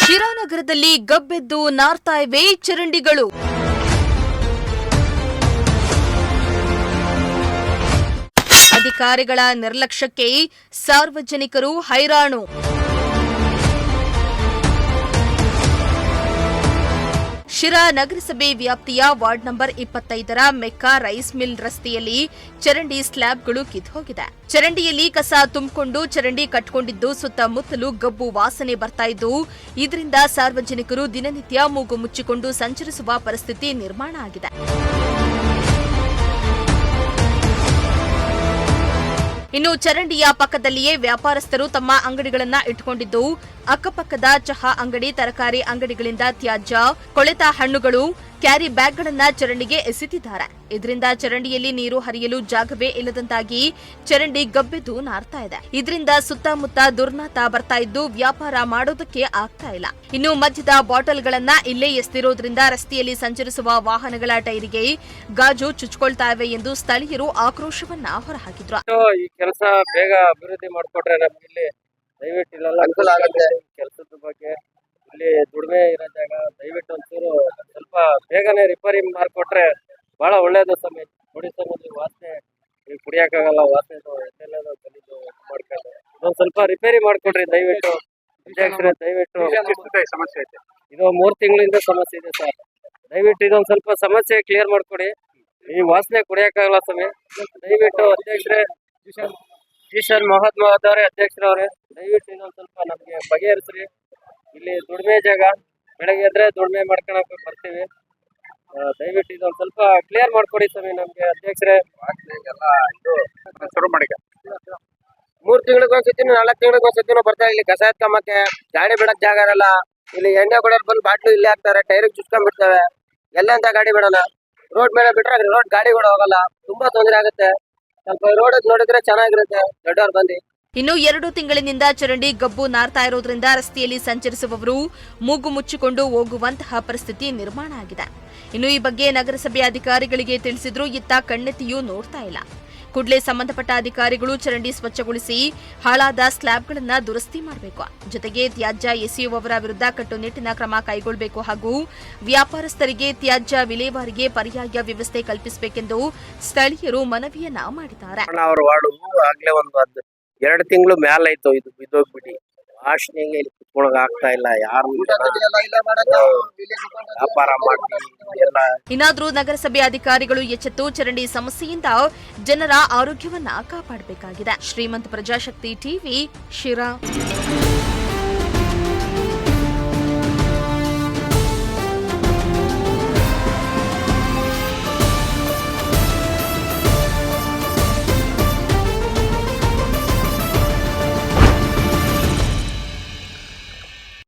ಶಿರಾನಗರದಲ್ಲಿ ಗಬ್ಬೆದ್ದು ನಾರ್ತಾ ಇವೆ ಚರಂಡಿಗಳು. ಅಧಿಕಾರಿಗಳ ನಿರ್ಲಕ್ಷ್ಯಕ್ಕೆ ಸಾರ್ವಜನಿಕರು ಹೈರಾಣು. ಶಿರಾ ನಗರಸಭೆ ವ್ಯಾಪ್ತಿಯ ವಾರ್ಡ್ ನಂಬರ್ 25ರ ಮೆಕ್ಕಾ ರೈಸ್ ಮಿಲ್ ರಸ್ತೆಯಲ್ಲಿ ಚರಂಡಿ ಸ್ಲ್ಯಾಬ್ಗಳು ಕಿತ್ತುಹೋಗಿದೆ. ಚರಂಡಿಯಲ್ಲಿ ಕಸ ತುಂಬಿಕೊಂಡು ಚರಂಡಿ ಕಟ್ಟಿಕೊಂಡಿದ್ದು ಸುತ್ತಮುತ್ತಲೂ ಗಬ್ಬು ವಾಸನೆ ಬರ್ತಾ ಇದ್ದು, ಇದರಿಂದ ಸಾರ್ವಜನಿಕರು ದಿನನಿತ್ಯ ಮೂಗು ಮುಚ್ಚಿಕೊಂಡು ಸಂಚರಿಸುವ ಪರಿಸ್ಥಿತಿ ನಿರ್ಮಾಣ ಆಗಿದೆ. ಇನ್ನು ಚರಂಡಿಯ ಪಕ್ಕದಲ್ಲಿಯೇ ವ್ಯಾಪಾರಸ್ಥರು ತಮ್ಮ ಅಂಗಡಿಗಳನ್ನ ಇಟ್ಟುಕೊಂಡಿದ್ದು, ಅಕ್ಕಪಕ್ಕದ ಚಹಾ ಅಂಗಡಿ, ತರಕಾರಿ ಅಂಗಡಿಗಳಿಂದ ತ್ಯಾಜ್ಯ, ಕೊಳೆತ ಹಣ್ಣುಗಳು, ಕ್ಯಾರಿ ಬ್ಯಾಗ್ಗಳನ್ನ ಚರಂಡಿಗೆ ಎಸೆದಿದ್ದಾರೆ. ಇದರಿಂದ ಚರಂಡಿಯಲ್ಲಿ ನೀರು ಹರಿಯಲು ಜಾಗವೇ ಇಲ್ಲದಂತಾಗಿ ಚರಂಡಿ ಗಬ್ಬೆದ್ದು ನಾರ್ತಾ ಇದೆ. ಇದರಿಂದ ಸುತ್ತಮುತ್ತ ದುರ್ನಾತ ಬರ್ತಾ ಇದ್ದು ವ್ಯಾಪಾರ ಮಾಡೋದಕ್ಕೆ ಆಗ್ತಾ ಇಲ್ಲ. ಇನ್ನು ಮದ್ಯದ ಬಾಟಲ್ಗಳನ್ನ ಇಲ್ಲೇ ಎಸೆದಿರೋದ್ರಿಂದ ರಸ್ತೆಯಲ್ಲಿ ಸಂಚರಿಸುವ ವಾಹನಗಳ ಟೈರಿಗೆ ಗಾಜು ಚುಚ್ಕೊಳ್ತಾ ಇವೆ ಎಂದು ಸ್ಥಳೀಯರು ಆಕ್ರೋಶವನ್ನ ಹೊರಹಾಕಿದ್ರು. ಈ ಕೆಲಸ ಬೇಗ ಅಭಿವೃದ್ಧಿ ಮಾಡಿಕೊಟ್ರೆ ನಮ್ಗೆ ಇಲ್ಲಿ ದಯವಿಟ್ಟು ಇಲ್ಲೆಲ್ಲ ಅನುಕೂಲ ಆಗುತ್ತೆ. ಕೆಲಸದ ಬಗ್ಗೆ ಇಲ್ಲಿ ದುಡಿಮೆ ಇರೋ ಜಾಗ ದಯವಿಟ್ಟು ಒಂಚೂರು ಸ್ವಲ್ಪ ಬೇಗನೆ ರಿಪೇರಿ ಮಾಡಿಕೊಟ್ರೆ ಬಹಳ ಒಳ್ಳೇದು. ಸಮಯ ನೋಡಿ ಸಮಯ ವಾಸನೆ ಕುಡಿಯಕ್ಕಾಗಲ್ಲ, ವಾಸನೆ ಎಲ್ಲೆಲ್ಲ ಗಲೀಜು ಮಾಡ್ಕೊಂಡು ಇದೊಂದು ಸ್ವಲ್ಪ ರಿಪೇರಿ ಮಾಡಿಕೊಡ್ರಿ ದಯವಿಟ್ಟು. ದಯವಿಟ್ಟು ಸಮಸ್ಯೆ ಐತೆ, ಇದು 3 ತಿಂಗಳಿಂದ ಸಮಸ್ಯೆ ಇದೆ ಸರ್. ದಯವಿಟ್ಟು ಇದೊಂದು ಸ್ವಲ್ಪ ಸಮಸ್ಯೆ ಕ್ಲಿಯರ್ ಮಾಡ್ಕೊಡಿ. ಈ ವಾಸನೆ ಕುಡಿಯಕ್ಕಾಗಲ್ಲ ಸಮಯ. ದಯವಿಟ್ಟು ಅಧ್ಯಕ್ಷರೇ, ಕಿಶನ್ ಮಹಮ್ಮದ್ ಅವರೇ ಅಧ್ಯಕ್ಷರವ್ರೆ, ದಯವಿಟ್ಟು ಇನ್ನೊಂದು ಸ್ವಲ್ಪ ನಮ್ಗೆ ಬಗೆಹರಿಸ್ರಿ. ಇಲ್ಲಿ ದುಡಿಮೆ ಜಾಗ, ಬೆಳಗ್ಗೆ ಎದ್ರೆ ದುಡಿಮೆ ಮಾಡ್ಕೊಳಕ್ ಬರ್ತೀವಿ. ದಯವಿಟ್ಟು ಇದೊಂದು ಸ್ವಲ್ಪ ಕ್ಲಿಯರ್ ಮಾಡ್ಕೊಡಿ ಸ್ವಾಮಿ ನಮ್ಗೆ ಅಧ್ಯಕ್ಷರೇ. ಶುರು ಮಾಡಿ 3 ತಿಂಗಳಿಗೊಂದ್ಸತಿನೂ 4 ತಿಂಗಳಿಗೊಂದ್ಸತಿನೂ ಬರ್ತಾ ಇಲ್ಲಿ ಕಸ ಎತ್ಕೊಂಬಕ್ಕೆ. ಗಾಡಿ ಬಿಡಕ್ ಜಾಗ ಇರಲ್ಲ. ಇಲ್ಲಿ ಎಣ್ಣೆ ಕೊಡೋರು ಬಂದು ಬಾಟ್ಲು ಇಲ್ಲೇ ಹಾಕ್ತಾರೆ, ಟೈರಿಗೆ ಚುಚ್ಕೊಂಡ್ಬಿಡ್ತವೆ. ಎಲ್ಲ ಅಂತ ಗಾಡಿ ಬಿಡೋಣ, ರೋಡ್ ಮೇಲೆ ಬಿಟ್ರೆ ರೋಡ್ ಗಾಡಿಗಳು ಹೋಗಲ್ಲ, ತುಂಬಾ ತೊಂದರೆ ಆಗುತ್ತೆ. ಸ್ವಲ್ಪ ರೋಡ್ ನೋಡಿದ್ರೆ ಚೆನ್ನಾಗಿರುತ್ತೆ ದೊಡ್ಡವ್ರು ಬಂದು. ಇನ್ನು 2 ತಿಂಗಳಿನಿಂದ ಚರಂಡಿ ಗಬ್ಬು ನಾರ್ತಾ ಇರೋದ್ರಿಂದ ರಸ್ತೆಯಲ್ಲಿ ಸಂಚರಿಸುವವರು ಮೂಗು ಮುಚ್ಚಿಕೊಂಡು ಹೋಗುವಂತಹ ಪರಿಸ್ಥಿತಿ ನಿರ್ಮಾಣ ಆಗಿದೆ. ಇನ್ನು ಈ ಬಗ್ಗೆ ನಗರಸಭೆ ಅಧಿಕಾರಿಗಳಿಗೆ ತಿಳಿಸಿದ್ರೂ ಇತ್ತ ಕಣ್ಣೆತ್ತಿಯೂ ನೋಡ್ತಾ ಇಲ್ಲ. ಕೂಡಲೇ ಸಂಬಂಧಪಟ್ಟ ಅಧಿಕಾರಿಗಳು ಚರಂಡಿ ಸ್ವಚ್ಛಗೊಳಿಸಿ ಹಾಳಾದ ಸ್ಲ್ಯಾಬ್ಗಳನ್ನು ದುರಸ್ತಿ ಮಾಡಬೇಕು. ಜೊತೆಗೆ ತ್ಯಾಜ್ಯ ಎಸೆಯುವವರ ವಿರುದ್ಧ ಕಟ್ಟುನಿಟ್ಟಿನ ಕ್ರಮ ಕೈಗೊಳ್ಳಬೇಕು ಹಾಗೂ ವ್ಯಾಪಾರಸ್ಥರಿಗೆ ತ್ಯಾಜ್ಯ ವಿಲೇವಾರಿಗೆ ಪರ್ಯಾಯ ವ್ಯವಸ್ಥೆ ಕಲ್ಪಿಸಬೇಕೆಂದು ಸ್ಥಳೀಯರು ಮನವಿಯನ್ನ ಮಾಡಿದ್ದಾರೆ. 2 ತಿಂಗಳು ಮೇಲೆ ಆಯ್ತು ಇದು ಬಿದ್ದೋಗ್ಬಿಟ್ಟು. ವಾಸನೆಗೆ ಇಲ್ಲಿ ಕುತ್ಕೊಳಕ್ ಆಗ್ತಾ ಇಲ್ಲ. ಯಾರು ವ್ಯಾಪಾರ ಮಾಡ್ತೀವಿ ಎಲ್ಲ. ಇನ್ನಾದ್ರೂ ನಗರಸಭೆ ಅಧಿಕಾರಿಗಳು ಎಚ್ಚೆತ್ತು ಚರಂಡಿ ಸಮಸ್ಯೆಯಿಂದ ಜನರ ಆರೋಗ್ಯವನ್ನ ಕಾಪಾಡಬೇಕಾಗಿದೆ. ಶ್ರೀಮಂತ ಪ್ರಜಾಶಕ್ತಿ ಟಿವಿ, ಶಿರಾ.